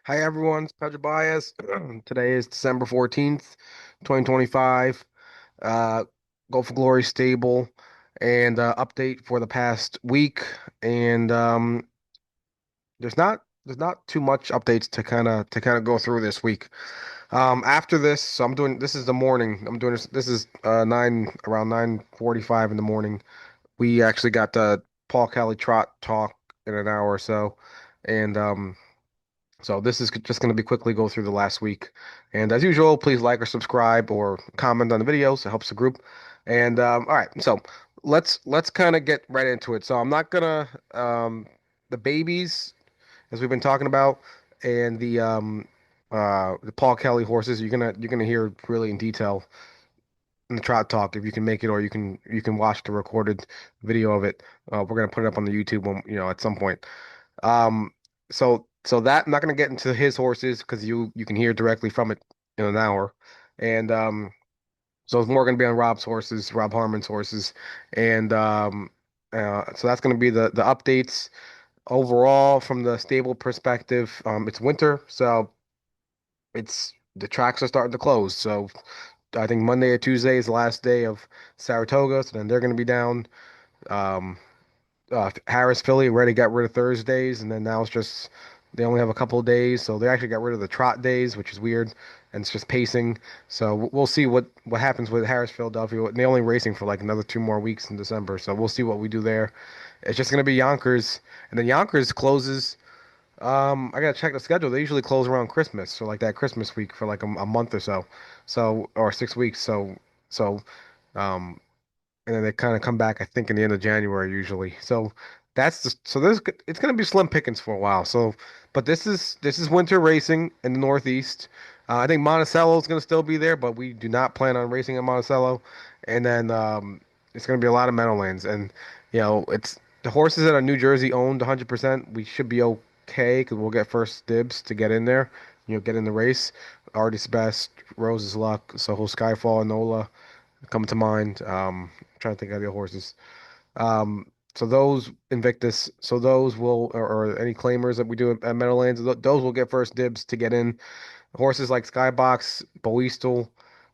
Hi everyone, it's Pedro Baez. Today is December 14th, 2025. Uh, Go for Glory stable and update for the past week. And there's not too much updates to kind of go through this week. After this, so I'm doing this is the morning. I'm doing this is nine around 9:45 in the morning. We actually got the Paul Kelly Trot talk in an hour or so. And so this is just going to be quickly go through the last week. And as usual, please like or subscribe or comment on the videos. It helps the group. And all right, so let's kind of get right into it. So I'm not gonna the babies, as we've been talking about, and the Paul Kelly horses. You're gonna hear really in detail in the trot talk if you can make it, or you can watch the recorded video of it. We're gonna put it up on the YouTube when, at some point. Um, so that I'm not gonna get into his horses because you can hear directly from it in an hour, and so it's more gonna be on Rob's horses, Rob Harmon's horses, and so that's gonna be the updates overall from the stable perspective. It's winter, so it's the tracks are starting to close. So I think Monday or Tuesday is the last day of Saratoga, so then they're gonna be down. Um, Harris Philly already got rid of Thursdays, and then now it's just they only have a couple of days, so they actually got rid of the trot days, which is weird, and it's just pacing. So we'll see what happens with Harris Philadelphia. And they're only racing for like another 2 more weeks in December, so we'll see what we do there. It's just gonna be Yonkers, and then Yonkers closes. I gotta check the schedule. They usually close around Christmas, so like that Christmas week for like a month or so, or 6 weeks. So um, and then they kind of come back, I think, in the end of January usually. So there's it's gonna be slim pickings for a while. So, but this is winter racing in the Northeast. I think Monticello is gonna still be there, but we do not plan on racing at Monticello. And then it's gonna be a lot of Meadowlands, and it's the horses that are New Jersey owned 100%. We should be okay because we'll get first dibs to get in there. Get in the race. Artist Best, Rose's Luck, Soho Skyfall, Nola come to mind. Trying to think of the horses. So those Invictus, so those will, or any claimers that we do at Meadowlands, those will get first dibs to get in. Horses like Skybox, Boestel,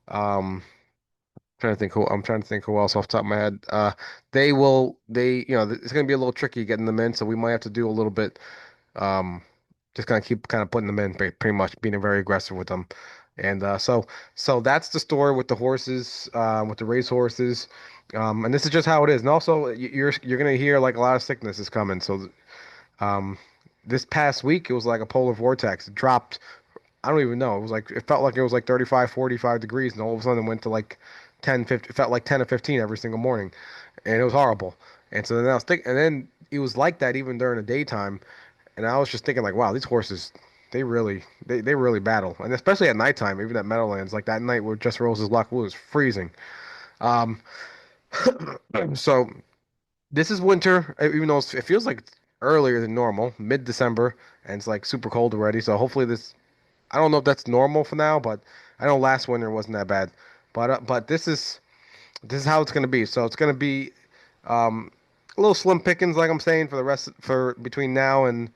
I'm trying to think who else off the top of my head. It's going to be a little tricky getting them in, so we might have to do a little bit, um, just kind of keep kind of putting them in, pretty much being very aggressive with them. And so that's the story with the horses, with the race horses. And this is just how it is. And also, you're gonna hear like a lot of sickness is coming. So um, this past week it was like a polar vortex. It dropped. I don't even know. It felt like it was like 35, 45 degrees, and all of a sudden it went to like 10, 50. It felt like 10 or 15 every single morning, and it was horrible. And so then I was thinking, and then it was like that even during the daytime. And I was just thinking like, wow, these horses, they really battle, and especially at nighttime, even at Meadowlands, like that night where Just Rose's Luck was freezing. Um, so this is winter, even though it feels like earlier than normal, mid-December, and it's like super cold already. So hopefully I don't know if that's normal for now, but I know last winter wasn't that bad. But this is how it's gonna be. So it's gonna be um, a little slim pickings, like I'm saying, for between now and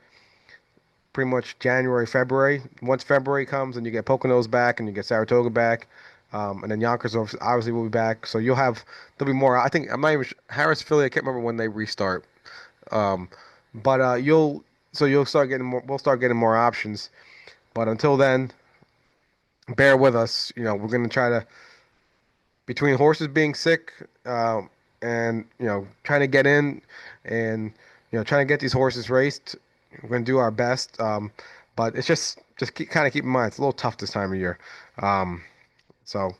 pretty much January, February. Once February comes and you get Poconos back and you get Saratoga back, and then Yonkers obviously will be back. So there'll be more. I think I'm not even Harris Philly. I can't remember when they restart. Um, but you'll start getting more. We'll start getting more options. But until then, bear with us. We're gonna try to between horses being sick, and trying to get in, and trying to get these horses raced. We're gonna do our best. But it's just keep in mind it's a little tough this time of year. Um, so,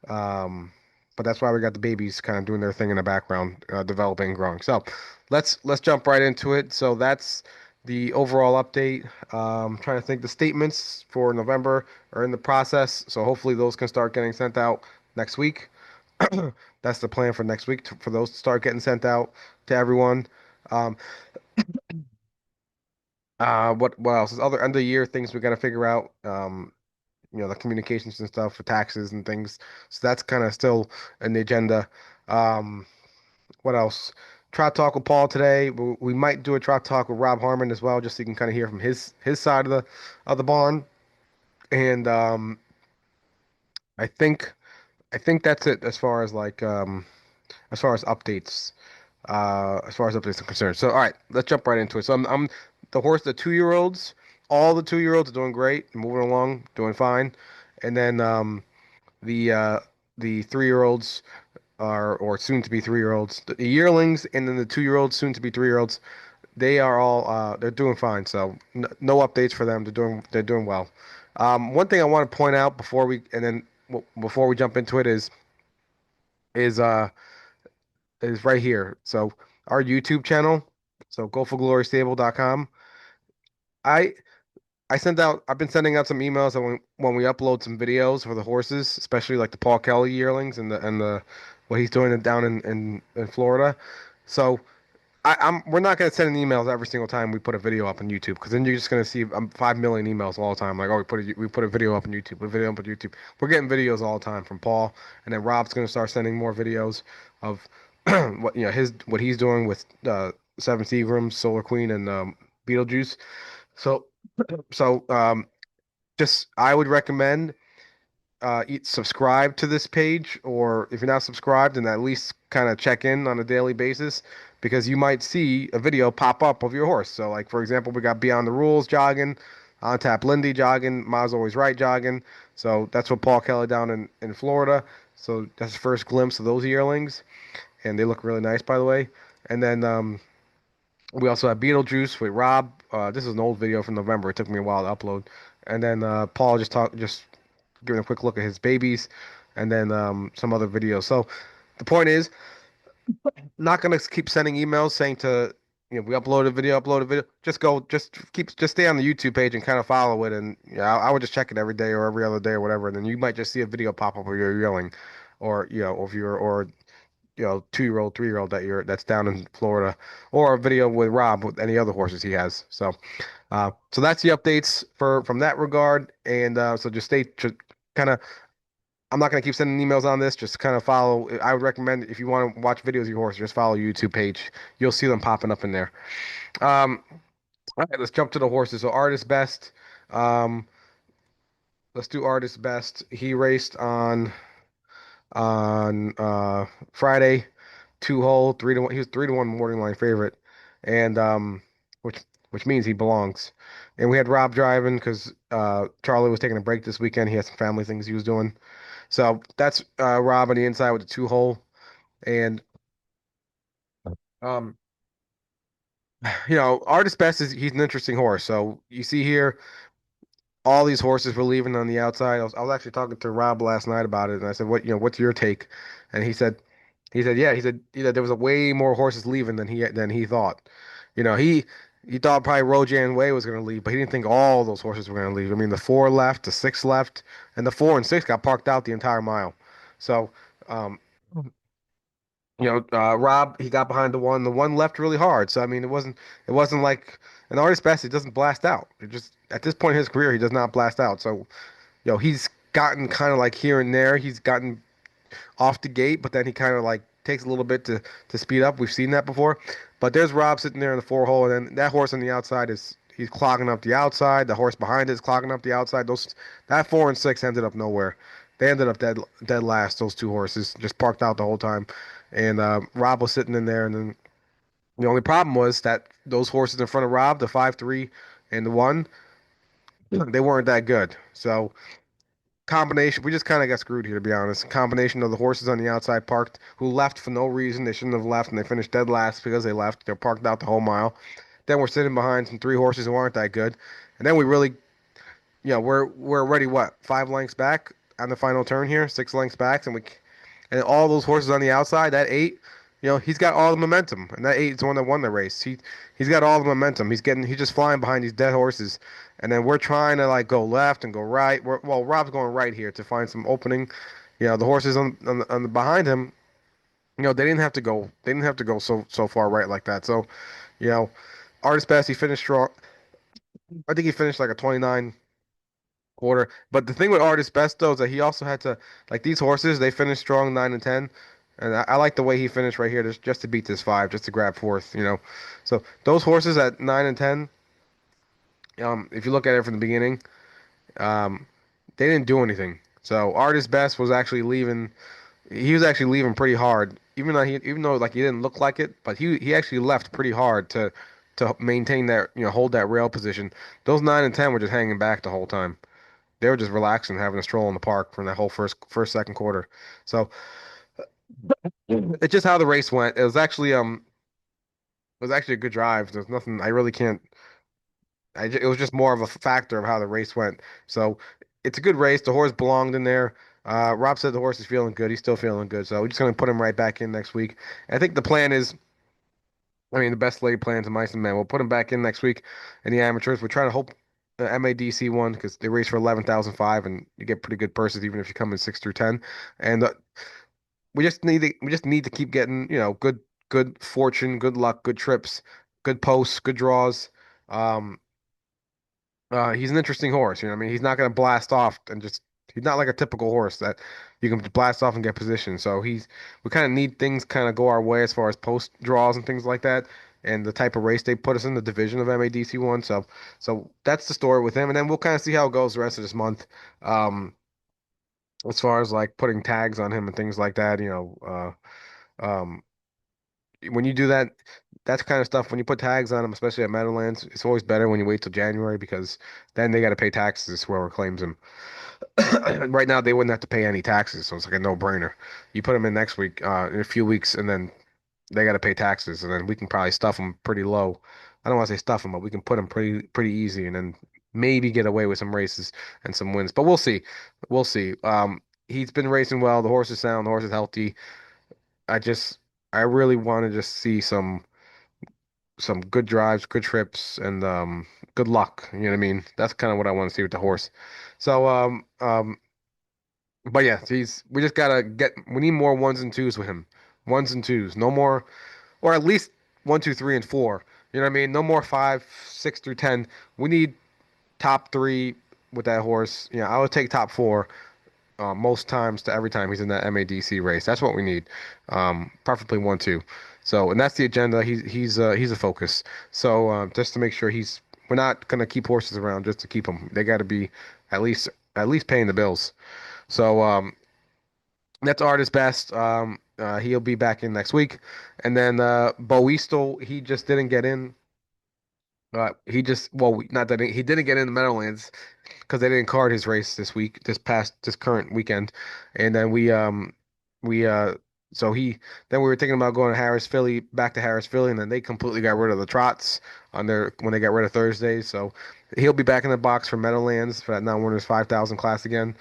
um, but that's why we got the babies kind of doing their thing in the background, developing and growing. So, let's jump right into it. So that's the overall update. Trying to think the statements for November are in the process, so hopefully those can start getting sent out next week. That's the plan for next week for those to start getting sent out to everyone. Um, what else? There's other end of the year things we got to figure out. The communications and stuff for taxes and things. So that's kind of still in the agenda. Um, what else? trot talk with Paul today. We might do a trot talk with Rob Harmon as well, just so you can kind of hear from his side of the barn. And I think I think that's it as far as like as far as updates. As far as updates are concerned. So, all right, let's jump right into it. So, I'm the horse, the 2 year olds, all the 2 year olds are doing great, moving along, doing fine. And then the uh, the 3 year olds are, or soon to be 3 year olds, the yearlings, and then the 2 year olds, soon to be 3 year olds. They are all they're doing fine. So, no updates for them. They're doing well. One thing I want to point out before we and then before we jump into it is uh is right here. So our YouTube channel, so goforglorystable.com. I I sent out I've been sending out some emails that when we upload some videos for the horses, especially like the Paul Kelly yearlings and the what he's doing down in Florida. So I'm we're not gonna send emails every single time we put a video up on YouTube because then you're just gonna see 5 million emails all the time. Like, oh, we put a video up on YouTube, put a video up on YouTube. We're getting videos all the time from Paul, and then Rob's gonna start sending more videos of what he's doing with Seven Seagrams, Solar Queen, and Beetlejuice. So so just I would recommend subscribe to this page, or if you're not subscribed, then at least kind of check in on a daily basis because you might see a video pop up of your horse. So, like for example, we got Beyond the Rules jogging, On Tap Lindy jogging, Miles Always Right jogging. So that's what Paul Kelly down in Florida. So that's the first glimpse of those yearlings, and they look really nice, by the way. And then we also have Beetlejuice with Rob. This is an old video from November. It took me a while to upload. And then Paul just giving a quick look at his babies, and then some other videos. So the point is, not gonna keep sending emails saying to we upload a video. Just stay on the YouTube page and kind of follow it, and yeah, I would just check it every day or every other day or whatever, and then you might just see a video pop up where you're yelling, or if you're or 2 year old, 3 year old that's down in Florida, or a video with Rob with any other horses he has. So that's the updates from that regard, and so just stay kind of. I'm not gonna keep sending emails on this. Just kind of follow. I would recommend if you want to watch videos of your horse, just follow YouTube page. You'll see them popping up in there. Um, all right, let's jump to the horses. So Artist Best. Um, let's do Artist Best. He raced on Friday, 2 hole, 3-1. He was 3-1 morning line favorite, and which which means he belongs. And we had Rob driving because Charlie was taking a break this weekend. He had some family things he was doing. So that's Rob on the inside with the 2 hole. And um, Artist Best is he's an interesting horse. So you see here, all these horses were leaving on the outside. I was actually talking to Rob last night about it, and I said, what's your take? And he said, yeah, there was a way more horses leaving than he thought. He thought probably Rojan Way was going to leave, but he didn't think all those horses were going to leave. I mean, the 4 left, the 6 left, and the 4 and 6 got parked out the entire mile. So, um, Rob, he got behind the one. The one left really hard. So I mean, it wasn't like an Artist Best. He doesn't blast out. It just at this point in his career, he does not blast out. So, he's gotten kind of like here and there. He's gotten off the gate, but then he kind of like takes a little bit to speed up. We've seen that before. But there's Rob sitting there in the 4 hole, and then that horse on the outside he's clogging up the outside. The horse behind it is clogging up the outside. That 4 and 6 ended up nowhere. They ended up dead last. Those 2 horses just parked out the whole time, and Rob was sitting in there. And then the only problem was that those horses in front of Rob, the 5-3 and the 1, they weren't that good. So combination. We just kind of got screwed here, to be honest. Combination of the horses on the outside parked who left for no reason. They shouldn't have left, and they finished dead last because they left. They're parked out the whole mile. Then we're sitting behind some 3 horses who aren't that good, and then we really, we're already what 5 lengths back on the final turn here, 6 lengths back, and all those horses on the outside, that 8. He's got all the momentum, and that 8 is the one that won the race. He's got all the momentum. He's just flying behind these dead horses, and then we're trying to like go left and go right. Rob's going right here to find some opening. The horses on the behind him, they didn't have to go. They didn't have to go so far right like that. So, you know, Artist Best, he finished strong. I think he finished like a 29 quarter. But the thing with Artist Best though is that he also had to like these horses. They finished strong 9 and 10. And I like the way he finished right here, just to beat this five, just to grab fourth. So those horses at 9 and 10, if you look at it from the beginning, um, they didn't do anything. So Artist Best was actually leaving. He was actually leaving pretty hard, even though like he didn't look like it, but he actually left pretty hard to maintain that hold that rail position. Those 9 and 10 were just hanging back the whole time. They were just relaxing, having a stroll in the park from that whole first second quarter. So it's just how the race went. It was actually a good drive. There's nothing I really can't. It was just more of a factor of how the race went. So it's a good race. The horse belonged in there. Rob said the horse is feeling good. He's still feeling good. So we're just gonna put him right back in next week. I think the plan is, I mean, the best laid plans of mice and men. We'll put him back in next week in the amateurs. We're trying to hope MADC one because they race for 11,005 and you get pretty good purses even if you come in 6 through 10. And we just need to keep getting good fortune, good luck, good trips, good posts, good draws. Um, he's an interesting horse. You know what I mean? He's not going to blast off and just. He's not like a typical horse that you can blast off and get position. So we kind of need things kind of go our way as far as post draws and things like that, and the type of race they put us in the division of MADC one. So that's the story with him, and then we'll kind of see how it goes the rest of this month. Um, as far as like putting tags on him and things like that, when you do that, that's kind of stuff. When you put tags on them, especially at Meadowlands, it's always better when you wait till January because then they got to pay taxes. Whoever claims them. Right now, they wouldn't have to pay any taxes, so it's like a no-brainer. You put them in next week, in a few weeks, and then they got to pay taxes, and then we can probably stuff them pretty low. I don't want to say stuff them, but we can put them pretty easy, and then maybe get away with some races and some wins. But we'll see. We'll see. He's been racing well. The horse is sound. The horse is healthy. I just I really want to just see some good drives, good trips, and good luck. You know what I mean? That's kind of what I want to see with the horse. So but yeah, we just gotta we need more ones and twos with him. Ones and twos, no more, or at least one, two, three, and four. You know what I mean? No more 5, 6 through 10. We need top three with that horse. I would take top four most times to every time he's in that MADC race. That's what we need. Preferably 1, 2. So, and that's the agenda. He's a focus. So, just to make sure we're not gonna keep horses around just to keep them. They got to be at least at least paying the bills. So, that's Artist Best. He'll be back in next week, and then Bo Eastel, he just didn't get in. Not that he didn't get in the Meadowlands because they didn't card his race this current weekend, and then we so he then we were thinking about going to Harris Philly, back to Harris Philly, and then they completely got rid of the trots on their when they got rid of Thursdays. So he'll be back in the box for Meadowlands for that non-winners 5,000 class again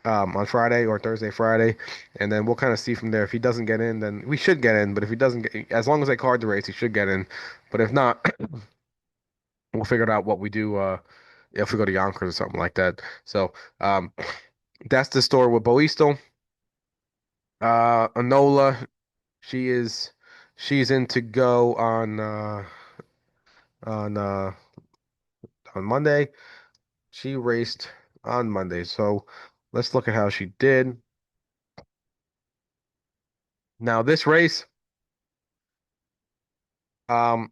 on Friday or Thursday, Friday, and then we'll kind of see from there. If he doesn't get in, then we should get in. But if he doesn't get, as long as they card the race, he should get in. But if not, we'll figure out what we do if we go to Yonkers or something like that. So that's the story with Boistel. Anola, she is she's in to go on uh, on Monday. She raced on Monday, so let's look at how she did. Now this race, um,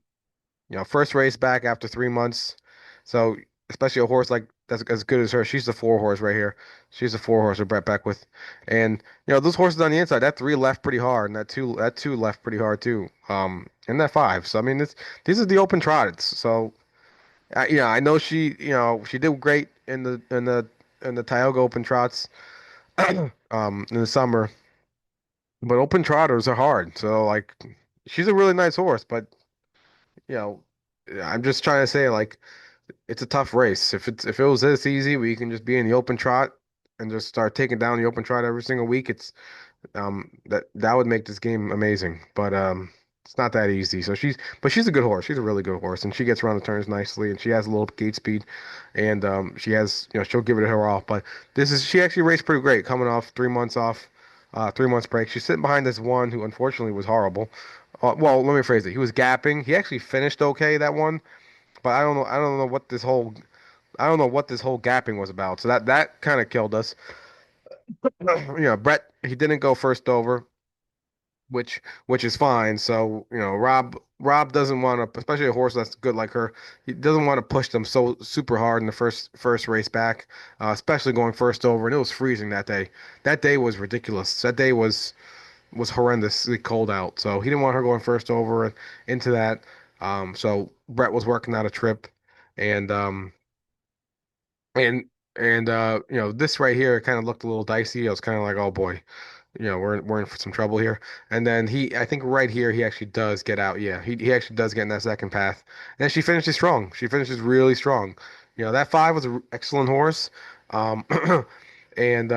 first race back after 3 months. So especially a horse like that's as good as her. She's the four horse right here. She's the four horse with Brett Beckwith. And those horses on the inside, that three left pretty hard, and that two left pretty hard too. And that five. So I mean, these are the open trotteds. So I know she did great in the Tioga Open Trots in the summer, but open trotters are hard. So like, she's a really nice horse, but you know, I'm just trying to say like. It's a tough race. If it was this easy, we can just be in the open trot and just start taking down the open trot every single week. That would make this game amazing. But it's not that easy. But she's a good horse. She's a really good horse, and she gets around the turns nicely, and she has a little gate speed, and she has she'll give it her all. But she actually raced pretty great, coming off 3 months off, 3 months break. She's sitting behind this one who unfortunately was horrible. Well, let me phrase it. He was gapping. He actually finished okay that one. But I don't know what this whole gapping was about. So that kind of killed us. Brett, he didn't go first over. which is fine. So, Rob doesn't want to, especially a horse that's good like her. He doesn't want to push them so super hard in the first race back, especially going first over. And it was freezing that day. That day was ridiculous. That day was horrendously cold out. So he didn't want her going first over into that. So Brett was working out a trip, and and this right here kind of looked a little dicey. I was kind of like, oh boy, we're in for some trouble here. And then I think right here, he actually does get out. Yeah, he actually does get in that second path. And she finishes strong. She finishes really strong. That five was an excellent horse. Um, and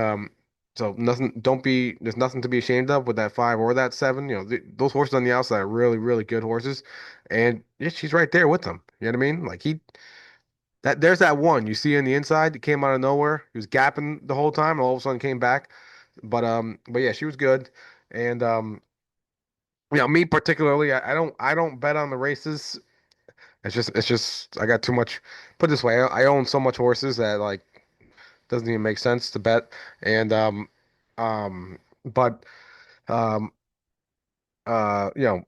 so there's nothing to be ashamed of with that five or that seven. Those horses on the outside are really, really good horses. And yeah, she's right there with them. You know what I mean? Like there's that one you see in the inside. He came out of nowhere. He was gapping the whole time, and all of a sudden came back. But yeah, she was good. And me particularly, I don't bet on the races. It's just I got too much. Put it this way, I own so much horses that like doesn't even make sense to bet. And but um you know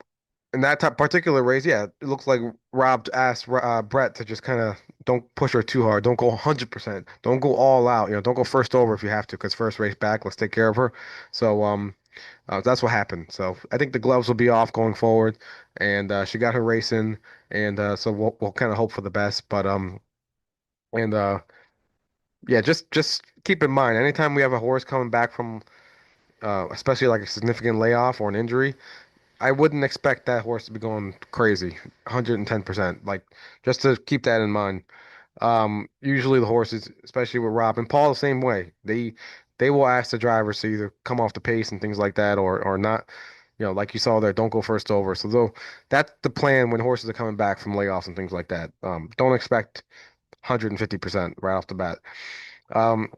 in that type particular race, yeah, it looks like Rob asked Brett to just kind of don't push her too hard. Don't go 100%. Don't go all out. Don't go first over if you have to, because first race back, let's take care of her. So that's what happened. So I think the gloves will be off going forward, and she got her race in, and so we'll kind of hope for the best. But and yeah, just keep in mind, anytime we have a horse coming back from especially like a significant layoff or an injury, I wouldn't expect that horse to be going crazy, 110%. Like just to keep that in mind. Usually the horses, especially with Rob and Paul, the same way. They will ask the drivers to either come off the pace and things like that, or not. Like you saw there, don't go first over. So though that's the plan when horses are coming back from layoffs and things like that. Don't expect 150% right off the bat. Um,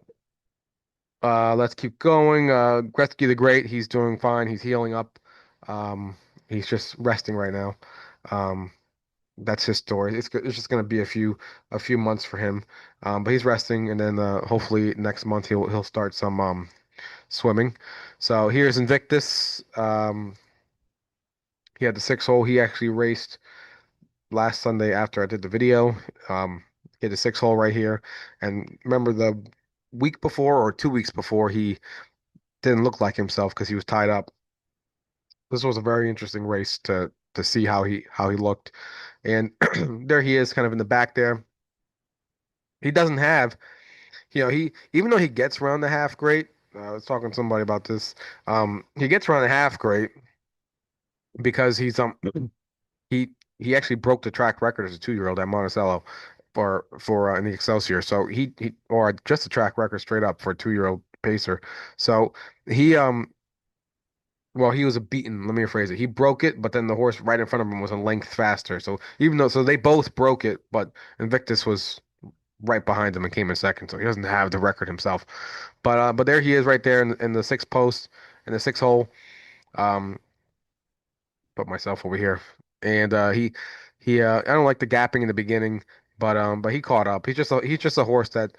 let's keep going. Gretzky the Great, he's doing fine. He's healing up. Um, he's just resting right now. Um, that's his story. It's just going to be a few months for him, but he's resting, and then hopefully next month he'll start some swimming. So here's Invictus. He had the six hole. He actually raced last Sunday after I did the video. He had a six hole right here, and remember the week before or 2 weeks before he didn't look like himself because he was tied up. This was a very interesting race to see how he looked, and there he is, kind of in the back there. He doesn't have he even though he gets around the half great, I was talking to somebody about this. He gets around the half great because he actually broke the track record as a 2-year-old at Monticello for in the Excelsior. So he or just a track record straight up for a 2-year-old pacer. So he well, he was a beaten, let me rephrase it. He broke it, but then the horse right in front of him was a length faster. So they both broke it, but Invictus was right behind him and came in second, so he doesn't have the record himself. But there he is right there in the sixth post in the sixth hole. Um, put myself over here, and he I don't like the gapping in the beginning, but he caught up. He's just a horse that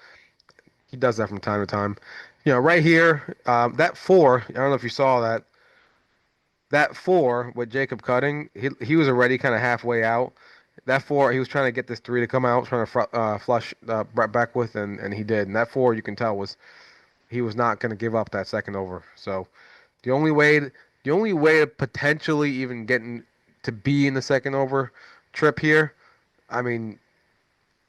he does that from time to time. Right here, that four. I don't know if you saw that four with Jacob Cutting. He was already kind of halfway out. That four, he was trying to get this three to come out, trying to flush Brett Beckwith, and he did. And that four, you can tell, was he was not going to give up that second over. So the only way, the only way to potentially even getting to be in the second over trip here, I mean,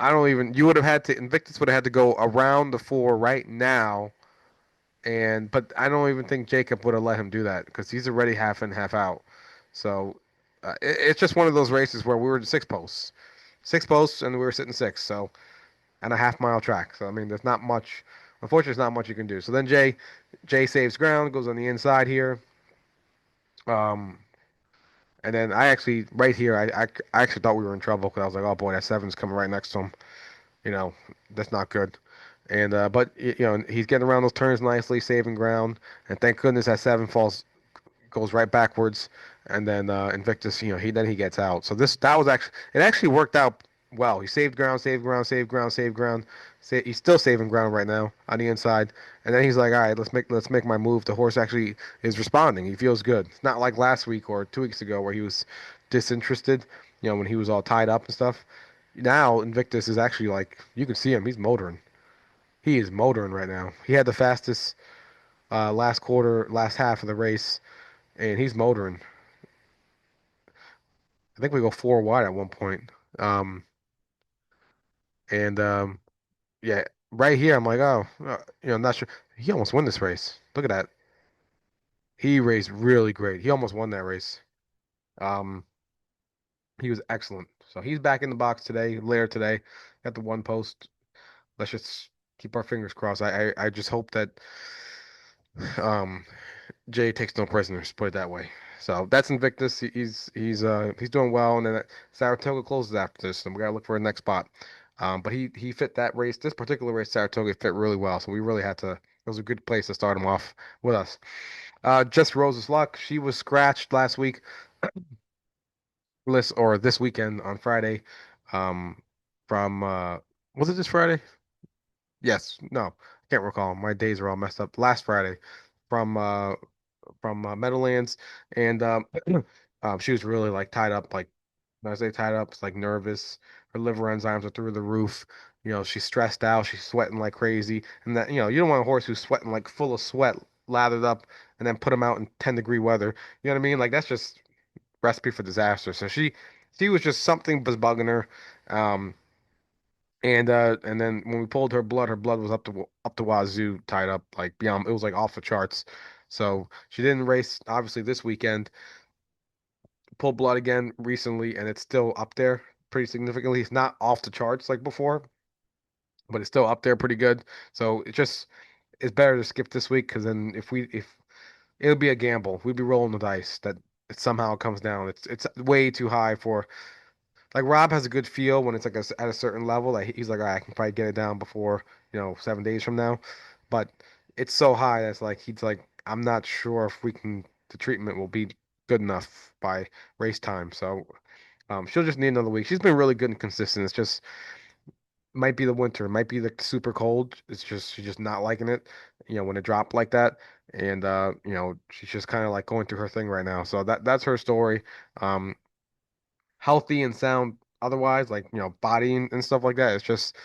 I don't even. You would have had to Invictus would have had to go around the four right now, but I don't even think Jacob would have let him do that because he's already half in, half out. So it's just one of those races where we were six posts, and we were sitting six. So and a half-mile track. So I mean, there's not much. Unfortunately, there's not much you can do. So then Jay saves ground, goes on the inside here. Um, and then I actually right here, I actually thought we were in trouble because I was like, oh boy, that seven's coming right next to him. You know, that's not good. And but he's getting around those turns nicely, saving ground, and thank goodness that seven goes right backwards, and then Invictus, he gets out. So that was actually it actually worked out well. He saved ground, saved ground, saved ground, saved ground. He's still saving ground right now on the inside. And then he's like, all right, let's make my move. The horse actually is responding. He feels good. It's not like last week or 2 weeks ago where he was disinterested. When he was all tied up and stuff. Now Invictus is actually like you can see him. He's motoring. He is motoring right now. He had the fastest last quarter, last half of the race, and he's motoring. I think we go four wide at one point. Um, and yeah, right here, I'm like, oh, not sure. He almost won this race. Look at that. He raced really great. He almost won that race. Um, he was excellent. So he's back in the box today, later today, at the one post. Let's just keep our fingers crossed. I just hope that um Jay takes no prisoners, put it that way. So that's Invictus. He's doing well, and then Saratoga closes after this, and we gotta look for a next spot. But he fit that race. This particular race, Saratoga fit really well, so we really had to. It was a good place to start him off with us. Just Rose's luck. She was scratched last week, or this weekend on Friday. Um, from was it this Friday? Yes. No, I can't recall. My days are all messed up. Last Friday, from Meadowlands, and she was really like tied up. Like when I say tied up, it's like nervous. Her liver enzymes are through the roof. She's stressed out. She's sweating like crazy, and that you don't want a horse who's sweating like full of sweat, lathered up, and then put him out in 10-degree weather. You know what I mean? Like that's just recipe for disaster. So she was just something was bugging her. Um, and then when we pulled her blood was up to wazoo, tied up like beyond. It was like off the charts. So she didn't race obviously this weekend. Pulled blood again recently, and it's still up there pretty significantly. It's not off the charts like before, but it's still up there pretty good. So it's better to skip this week because then if it'll be a gamble, we'd be rolling the dice that it somehow comes down. It's way too high for like Rob has a good feel when it's like at a certain level that he's like, all right, I can probably get it down before 7 days from now, but it's so high that's like he's like, I'm not sure if we can the treatment will be good enough by race time. So she'll just need another week. She's been really good and consistent. It's just might be the winter, might be the super cold. It's just she's just not liking it, when it dropped like that. And she's just kind of like going through her thing right now. So that's her story. Um, Healthy and sound otherwise, like body and stuff like that. It's just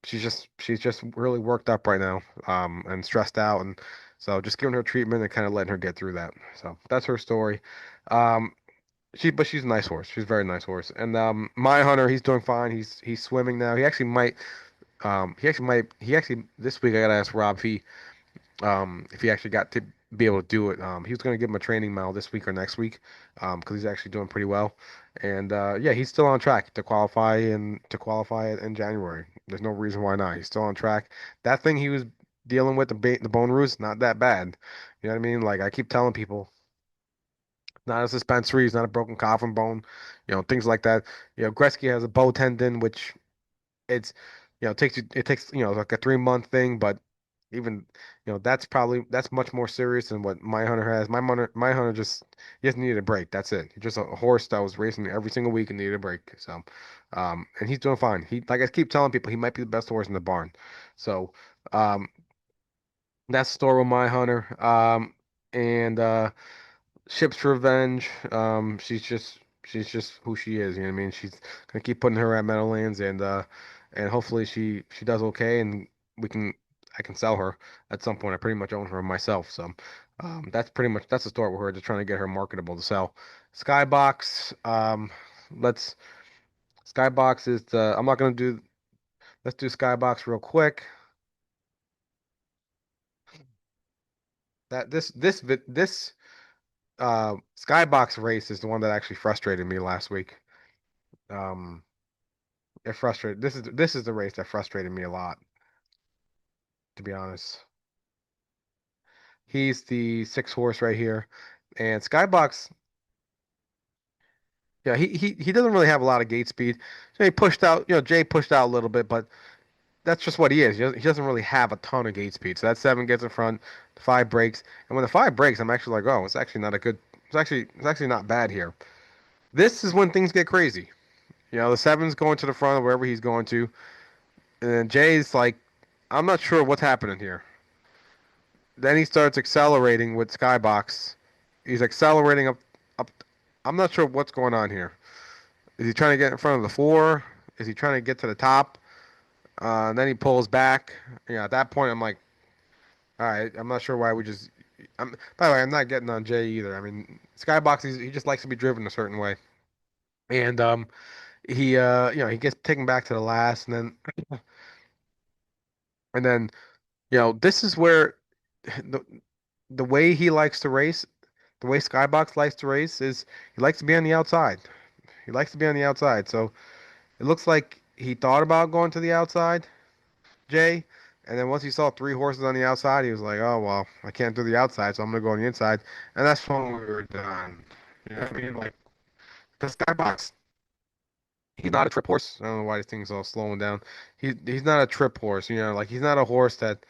she's just really worked up right now, and stressed out, and so just giving her treatment and kind of letting her get through that. So that's her story. Um, but she's a nice horse. She's a very nice horse. And my hunter, he's doing fine. He's swimming now. He actually this week I gotta ask Rob if he actually got to be able to do it. He was going to give him a training mile this week or next week, because he's actually doing pretty well. And yeah, he's still on track to qualify in January. There's no reason why not. He's still on track. That thing he was dealing with the bone bruise, not that bad. You know what I mean? Like I keep telling people, not a suspensory, it's not a broken coffin bone, things like that. Gretzky has a bow tendon, which it's it takes like a 3 month thing, but even that's much more serious than what my hunter has. My hunter just needed a break. That's it. He's just a horse that was racing every single week and needed a break. So and he's doing fine. He like I keep telling people he might be the best horse in the barn. So um that's the story with my hunter. And Ship's Revenge. She's just who she is. You know what I mean? She's gonna keep putting her at Meadowlands, and hopefully she does okay, and we can I can sell her at some point. I pretty much own her myself, so that's the story with her. Just trying to get her marketable to sell. Skybox. Let's Skybox is the. I'm not gonna do. Let's do Skybox real quick. That this Skybox race is the one that actually frustrated me last week. Um, it frustrated. This is the race that frustrated me a lot, to be honest. He's the six horse right here, and Skybox. Yeah, he doesn't really have a lot of gate speed. So he pushed out. Jay pushed out a little bit, but that's just what he is. He doesn't really have a ton of gate speed. So that seven gets in front, the five breaks, and when the five breaks, I'm actually like, oh, it's actually not a good. It's actually not bad here. This is when things get crazy. The seven's going to the front of wherever he's going to, and then Jay's like, I'm not sure what's happening here. Then he starts accelerating with Skybox. He's accelerating up. I'm not sure what's going on here. Is he trying to get in front of the four? Is he trying to get to the top? And then he pulls back. At that point, I'm like, all right, I'm not sure why we just. By the way, I'm not getting on Jay either. I mean, Skybox, he just likes to be driven a certain way, and he gets taken back to the last, and then this is where the the way he likes to race, the way Skybox likes to race is he likes to be on the outside. He likes to be on the outside. So it looks like he thought about going to the outside, Jay, and then once he saw three horses on the outside, he was like, "Oh well, I can't do the outside, so I'm gonna go on the inside," and that's when we were done. You know what I mean? Like the Skybox, he's not a trip horse. I don't know why these things all slowing down. He's not a trip horse. Like he's not a horse that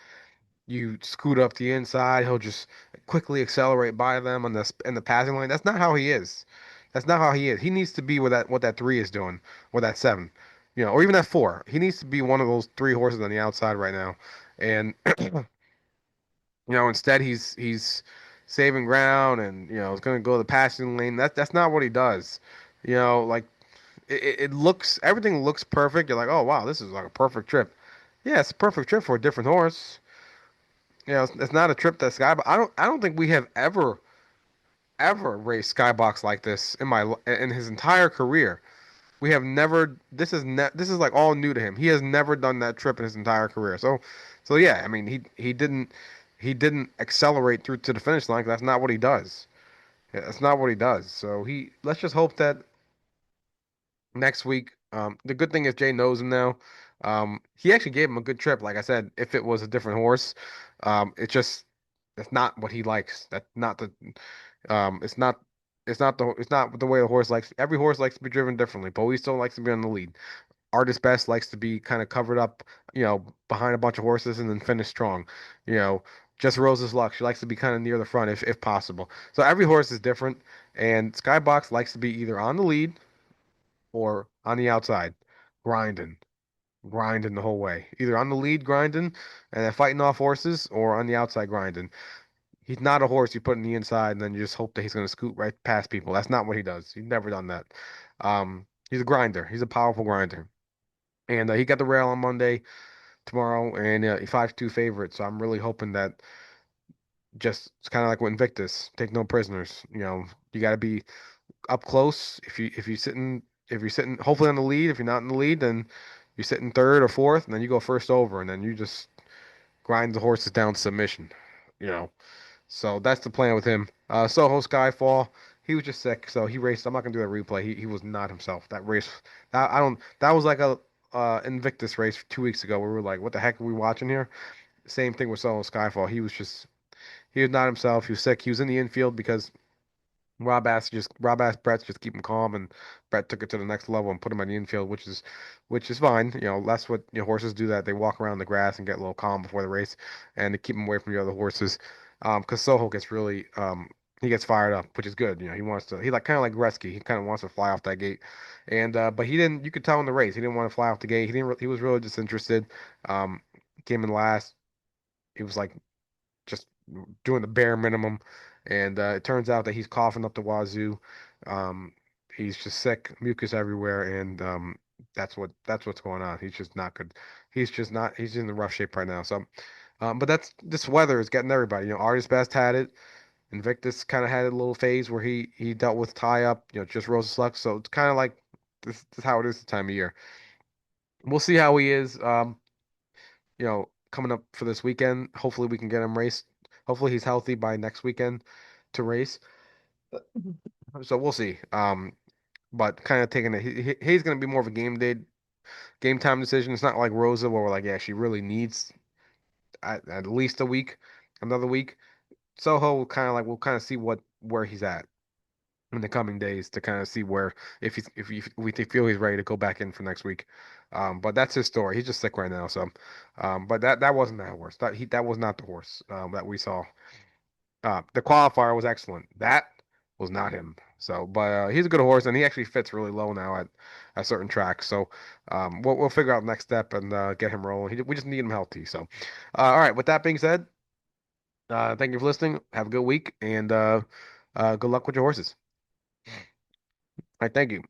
you scoot up the inside, he'll just quickly accelerate by them on in the passing lane. That's not how he is. That's not how he is. He needs to be what that three is doing, or that seven, or even that four. He needs to be one of those three horses on the outside right now. And instead he's saving ground and is going to go the passing lane. That's not what he does. Like it looks everything looks perfect. You're like, oh wow, this is like a perfect trip. Yeah, it's a perfect trip for a different horse. It's not a trip that Skybox. I don't think we have ever raced Skybox like this in his entire career. We have never. This is like all new to him. He has never done that trip in his entire career. So yeah. I mean, he didn't accelerate through to the finish line 'cause that's not what he does. Yeah, that's not what he does. So let's just hope that next week. The good thing is Jay knows him now. He actually gave him a good trip. Like I said, if it was a different horse, it just that's not what he likes. That's not the it's not it's not the way the horse likes. Every horse likes to be driven differently. Bowie still likes to be on the lead. Artist Best likes to be kind of covered up, behind a bunch of horses and then finish strong. You know, just Rose's Luck. She likes to be kind of near the front if possible. So every horse is different, and Skybox likes to be either on the lead or on the outside, grinding, grinding the whole way. Either on the lead grinding and then fighting off horses, or on the outside grinding. He's not a horse you put in the inside and then you just hope that he's going to scoot right past people. That's not what he does. He's never done that. He's a grinder. He's a powerful grinder. And he got the rail on Monday, tomorrow, and 5-2 favorite. So I'm really hoping that just it's kind of like with Invictus, take no prisoners. You got to be up close. If you're sitting hopefully on the lead. If you're not in the lead, then you're sitting third or fourth, and then you go first over, and then you just grind the horses down to submission. You know. So that's the plan with him. Soho Skyfall, he was just sick, so he raced. I'm not gonna do that replay. He was not himself. That race, that I don't. That was like a Invictus race 2 weeks ago. Where we were like, what the heck are we watching here? Same thing with Soho Skyfall. He was not himself. He was sick. He was in the infield because Rob asked Brett to just keep him calm, and Brett took it to the next level and put him on the infield, which is fine. That's what horses do. That they walk around the grass and get a little calm before the race, and to keep him away from the other horses. Because Soho gets really he gets fired up, which is good. He wants to. He like kind of like Gretzky. He kind of wants to fly off that gate, and but he didn't. You could tell in the race he didn't want to fly off the gate. He was really disinterested. Um, Came in last. He was like just doing the bare minimum. And it turns out that he's coughing up the wazoo. Um, he's just sick, mucus everywhere, and that's what's going on. He's just not good. He's just not. He's in the rough shape right now. So, but that's this weather is getting everybody. Artist Best had it. Invictus kind of had a little phase where he dealt with tie up. Just Rosa Luck. So it's kind of like this is how it is the time of year. We'll see how he is. Coming up for this weekend. Hopefully we can get him raced. Hopefully he's healthy by next weekend to race. So we'll see. But kind of taking it, he's going to be more of a game time decision. It's not like Rosa where we're like, yeah, she really needs at least a week, another week. Soho will kind of like we'll kind of see where he's at in the coming days to kind of see where if we feel he's ready to go back in for next week. But that's his story. He's just sick right now. So, but that wasn't that horse. That was not the horse that we saw. The qualifier was excellent. was not him. So, but he's a good horse, and he actually fits really low now at certain tracks. So, we'll figure out next step and get him rolling. We just need him healthy. So, all right. With that being said, thank you for listening. Have a good week, and good luck with your horses. All right, thank you.